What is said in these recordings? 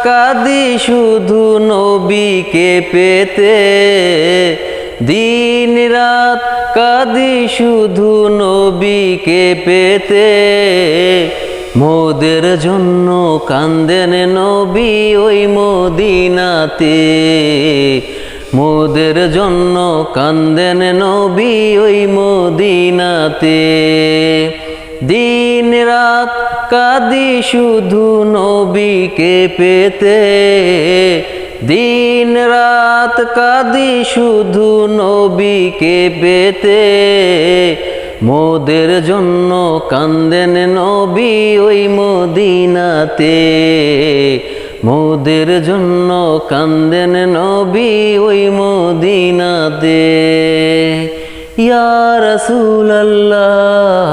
কাঁদি শুধু নবীকে পেতে, দিন রাত কাঁদি শুধু নবীকে পেতে। মোদের জন্য কান্দেন নবী ওই মদিনাতে, মোদের জন্য কান্দেন নবী ওই মদিনাতে। দিন রাত কাঁদি শুধু নবীকে পেতে, দিন রাত কাঁদি শুধু নবীকে পেতে। মোদের জন্য কান্দেন নবী ওই মদিনাতে, মোদের জন্য কান্দেন নবী ওই মদিনাতে। ইয়া রাসূলুল্লাহ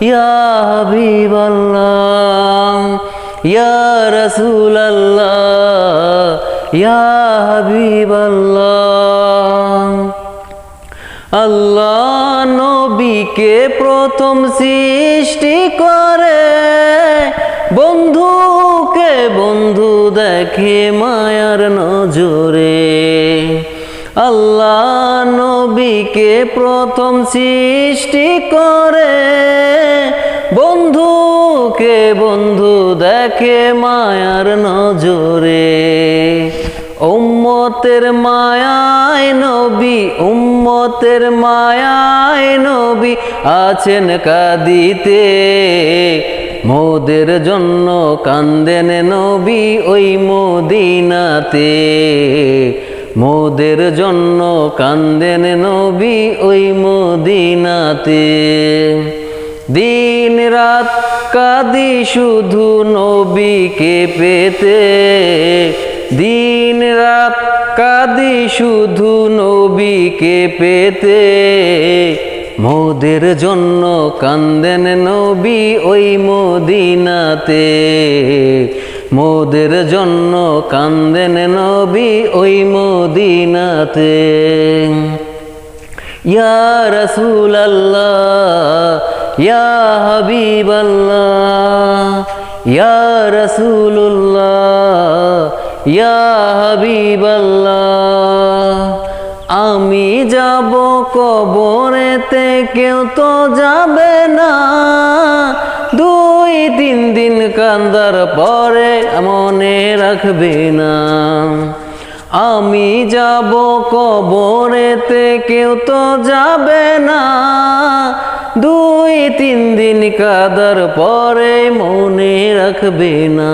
ইয়া হাবিবাল্লাহ, ইয়া রাসূলুল্লাহ ইয়া হাবিবাল্লাহ। আল্লাহ নবীকে প্রথম সৃষ্টি করে, বন্ধুকে বন্ধু দেখে মায়ার নজরে। আল্লাহ নবীকে প্রথম সৃষ্টি করে, বন্ধুকে বন্ধু দেখে মায়ার নজরে। উম্মতের মায়ায় নবী, উম্মতের মায়ায় নবী আছেন কাঁদিতে। মোদের জন্য কান্দেন নবী ওই মদিনাতে, মোদের জন্য কান্দেন নবী ওই মদিনাতে। দিন রাত কাঁদি শুধু নবীকে পেতে, দিন রাত কাঁদি শুধু নবীকে পেতে। মোদের জন্য কান্দেন নবী ওই মদিনাতে, মোদের জন্য কান্দেন নবী ওই মদিনাতে। ইয়া রাসূলুল্লাহ ইয়া হাবিবাল্লাহ, ইয়া রাসূলুল্লাহ ইয়া হাবিবাল্লাহ। আমি যাব কবরেতে কেউ তো যাবে না, 2-3 দিন কান্দার পরে মনে রাখবে না। আমি যাব কবরেতে কেউ তো যাবে না, 2-3 দিন কাঁদার পরে মনে রাখবে না।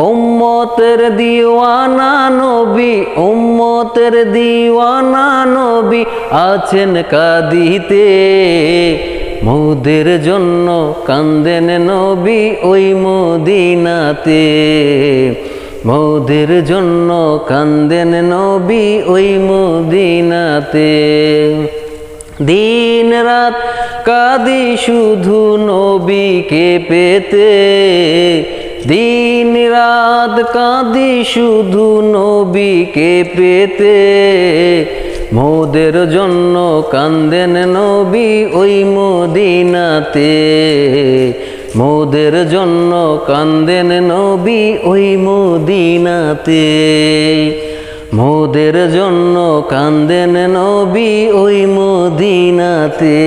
উম্মতের দিওয়ানা নবী, উম্মতের দিওয়ানা নবী আছেন কাঁদিতে। মোদের জন্য কান্দেন নবী ওই মদিনাতে, মোদের জন্য কান্দেন নবী ওই মদিনাতে। দিন রাত কাঁদি শুধু নবীকে পেতে, দিন রাত কাঁদি শুধু নবীকে পেতে। মোদের জন্য কান্দেন নবী ওই মদিনাতে, মোদের জন্য কান্দেন নবী ওই মদিনাতে। মোদের জন্য কান্দেন নবী ওই মদিনাতে।